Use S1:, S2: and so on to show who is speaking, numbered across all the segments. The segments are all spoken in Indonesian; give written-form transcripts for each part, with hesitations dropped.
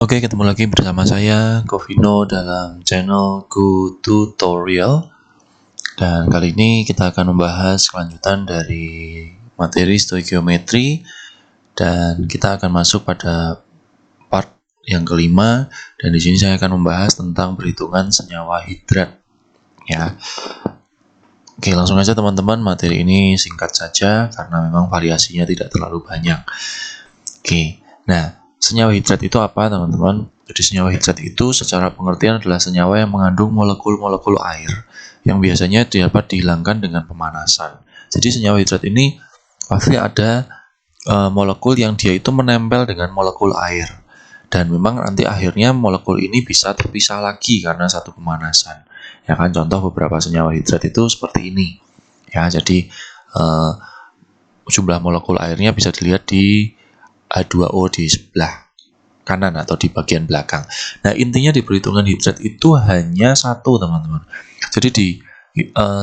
S1: Oke, ketemu lagi bersama saya Govino dalam channel Go Tutorial. Dan kali ini kita akan membahas kelanjutan dari materi stoikiometri dan kita akan masuk pada part yang kelima, dan di sini saya akan membahas tentang perhitungan senyawa hidrat ya. Oke, langsung aja teman-teman, materi ini singkat saja karena memang variasinya tidak terlalu banyak. Oke, nah senyawa hidrat itu apa teman-teman? Jadi senyawa hidrat itu secara pengertian adalah senyawa yang mengandung molekul-molekul air yang biasanya dapat dihilangkan dengan pemanasan. Jadi senyawa hidrat ini pasti ada molekul yang dia itu menempel dengan molekul air, dan memang nanti akhirnya molekul ini bisa terpisah lagi karena satu pemanasan. Ya kan, contoh beberapa senyawa hidrat itu seperti ini. Ya, jadi jumlah molekul airnya bisa dilihat di H2O di sebelah kanan atau di bagian belakang. Nah, intinya di perhitungan hidrat itu hanya satu, teman-teman. Jadi di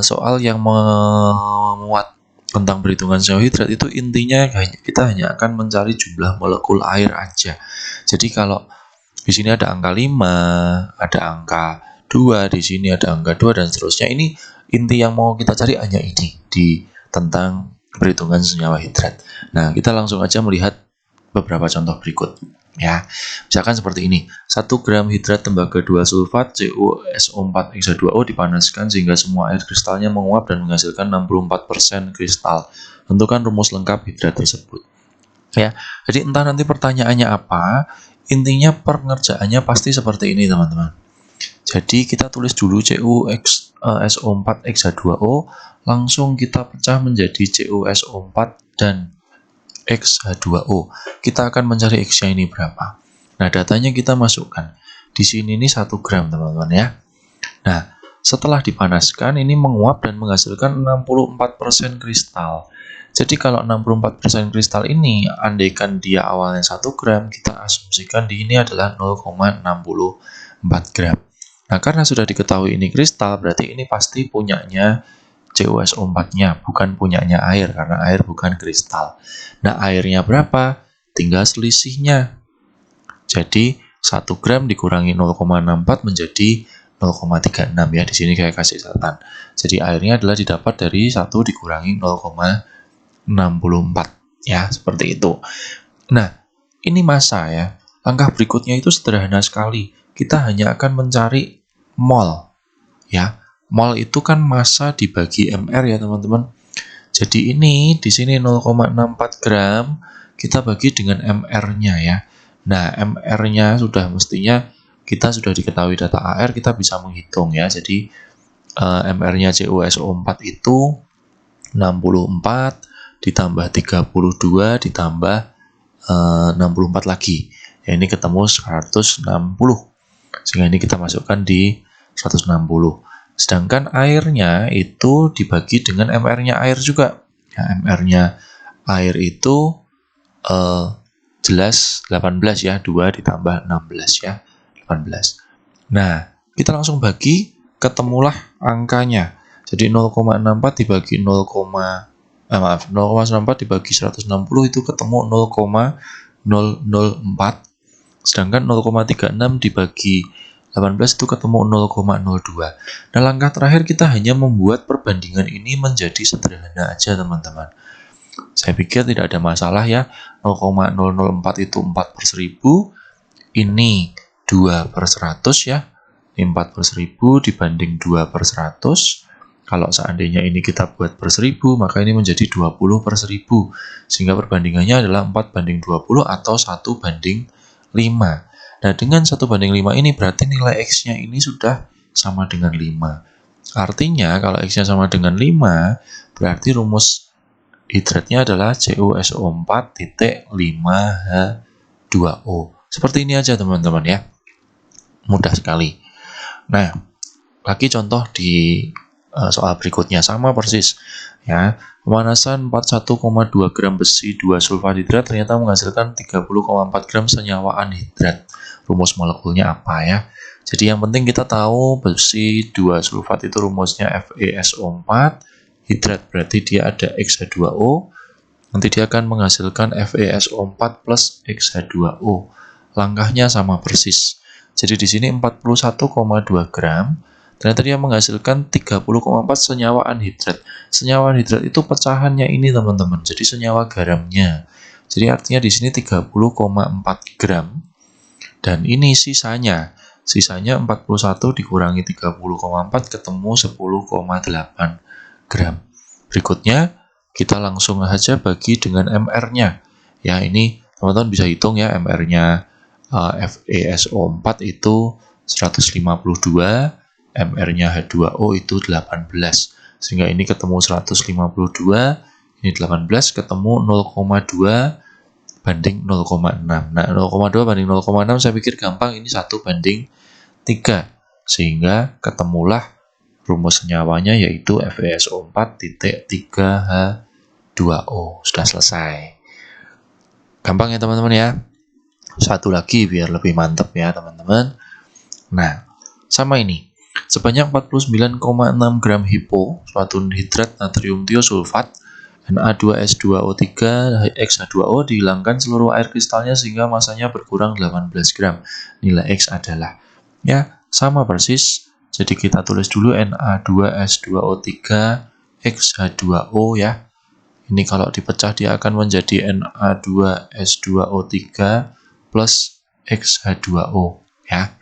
S1: soal yang memuat tentang perhitungan senyawa hidrat itu intinya kita hanya akan mencari jumlah molekul air aja. Jadi kalau di sini ada angka 5, ada angka 2, di sini ada angka 2 dan seterusnya. Ini inti yang mau kita cari hanya ini di tentang perhitungan senyawa hidrat. Nah, kita langsung aja melihat beberapa contoh berikut ya. Misalkan seperti ini. 1 gram hidrat tembaga 2 sulfat CuSO4 Hexa2O dipanaskan sehingga semua air kristalnya menguap dan menghasilkan 64% kristal. Tentukan rumus lengkap hidrat tersebut. Ya. Jadi entah nanti pertanyaannya apa, intinya pengerjaannya pasti seperti ini, teman-teman. Jadi kita tulis dulu CuSO4Hexa2O, langsung kita pecah menjadi CuSO4 dan X-H2O. Kita akan mencari X-nya ini berapa. Nah, datanya kita masukkan. Di sini ini 1 gram, teman-teman ya. Nah, setelah dipanaskan ini menguap dan menghasilkan 64% kristal. Jadi kalau 64% kristal ini, andaikan dia awalnya 1 gram, kita asumsikan di ini adalah 0,64 gram. Nah, karena sudah diketahui ini kristal, berarti ini pasti punyanya CuSO4-nya, bukan punyanya air, karena air bukan kristal. Nah, airnya berapa? Tinggal selisihnya. Jadi 1 gram dikurangi 0,64 menjadi 0,36 ya. Di sini kayak kasih catatan. Jadi airnya adalah didapat dari 1 dikurangi 0,64 ya, seperti itu. Nah, ini massa ya. Langkah berikutnya itu sederhana sekali. Kita hanya akan mencari mol ya. Mol itu kan massa dibagi mR ya, teman-teman. Jadi ini di sini 0,64 gram kita bagi dengan mR-nya ya. Nah, mR-nya sudah mestinya kita sudah diketahui data AR, kita bisa menghitung ya. Jadi mR-nya CuSO4 itu 64 ditambah 32 ditambah 64 lagi. Ya, ini ketemu 160. Sehingga ini kita masukkan di 160. Sedangkan airnya itu dibagi dengan mR-nya air juga. Ya, mR-nya air itu jelas 18 ya, 2 ditambah 16 ya, 18. Nah, kita langsung bagi, ketemulah angkanya. Jadi 0,64 dibagi 0,94 dibagi 160 itu ketemu 0,004. Sedangkan 0,36 dibagi 18 itu ketemu 0,02. Nah, langkah terakhir kita hanya membuat perbandingan ini menjadi sederhana aja, teman-teman. Saya pikir tidak ada masalah ya. 0,004 itu 4/1000. Ini 2/100 ya. 4/1000 dibanding 2/100. Kalau seandainya ini kita buat per 1000, maka ini menjadi 20/1000. Sehingga perbandingannya adalah 4/20 atau 1/5. Nah, dengan 1/5 ini berarti nilai X-nya ini sudah sama dengan 5. Artinya, kalau X-nya sama dengan 5, berarti rumus hidratnya adalah CuSO4.5H2O. Seperti ini aja, teman-teman ya. Mudah sekali. Nah, lagi contoh di soal berikutnya sama persis ya. Pemanasan 41,2 gram besi 2 sulfat hidrat ternyata menghasilkan 30,4 gram senyawa anhidrat. Rumus molekulnya apa ya? Jadi yang penting kita tahu besi 2 sulfat itu rumusnya FeSO4, hidrat berarti dia ada X-H2O. Nanti dia akan menghasilkan FeSO4 plus X-H2O. Langkahnya sama persis. Jadi di sini 41,2 gram. Ternyata dia menghasilkan 30,4 senyawa anhidrat. Senyawa anhidrat itu pecahannya ini teman-teman. Jadi senyawa garamnya. Jadi artinya di sini 30,4 gram. Dan ini sisanya. Sisanya 41 dikurangi 30,4 ketemu 10,8 gram. Berikutnya kita langsung saja bagi dengan MR-nya. Ya, ini teman-teman bisa hitung ya MR-nya FeSO4 itu 152, MR-nya H2O itu 18. Sehingga ini ketemu 152, ini 18 ketemu 0,2 banding 0,6. Nah, 0,2 banding 0,6 saya pikir gampang, ini 1 banding 3. Sehingga ketemulah rumus senyawanya yaitu FeSO4.3H2O. Sudah selesai. Gampang ya teman-teman ya. Satu lagi biar lebih mantap ya teman-teman. Nah, sama ini. Sebanyak 49,6 gram hipo, suatu hidrat natrium tiosulfat, Na2S2O3 XH2O dihilangkan seluruh air kristalnya sehingga masanya berkurang 18 gram. Nilai X adalah, ya sama persis. Jadi kita tulis dulu Na2S2O3 XH2O ya. Ini kalau dipecah dia akan menjadi Na2S2O3 plus XH2O ya.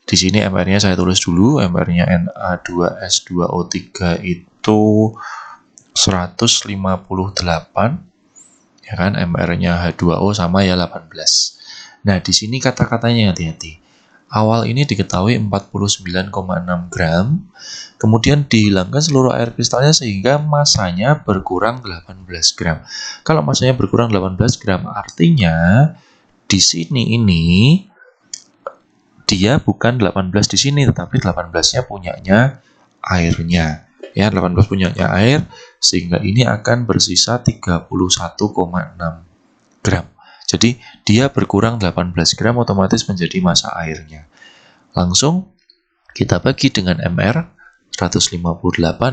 S1: Di sini MR-nya saya tulis dulu. MR-nya Na2S2O3 itu 158 ya kan, MR-nya H2O sama ya 18. Nah, di sini kata-katanya hati-hati. Awal ini diketahui 49,6 gram, kemudian dihilangkan seluruh air kristalnya sehingga masanya berkurang 18 gram. Kalau masanya berkurang 18 gram, artinya di sini ini dia bukan 18 di sini, tetapi 18-nya punyanya airnya. Ya, 18 punyanya air, sehingga ini akan bersisa 31,6 gram. Jadi dia berkurang 18 gram otomatis menjadi massa airnya. Langsung kita bagi dengan MR 158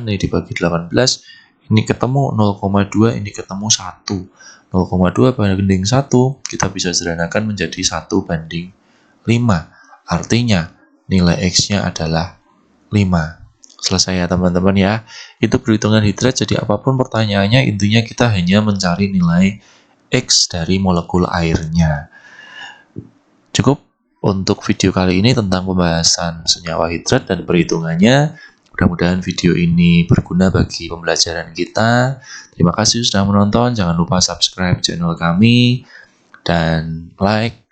S1: ini dibagi 18, ini ketemu 0,2, ini ketemu 1. 0,2 banding 1 kita bisa sederhanakan menjadi 1 banding 5. Artinya nilai X-nya adalah 5. Selesai ya teman-teman ya. Itu perhitungan hidrat, jadi apapun pertanyaannya intinya kita hanya mencari nilai X dari molekul airnya. Cukup untuk video kali ini tentang pembahasan senyawa hidrat dan perhitungannya. Mudah-mudahan video ini berguna bagi pembelajaran kita. Terima kasih sudah menonton. Jangan lupa subscribe channel kami dan like,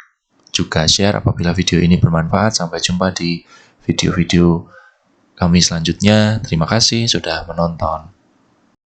S1: juga share apabila video ini bermanfaat. Sampai jumpa di video-video kami selanjutnya. Terima kasih sudah menonton.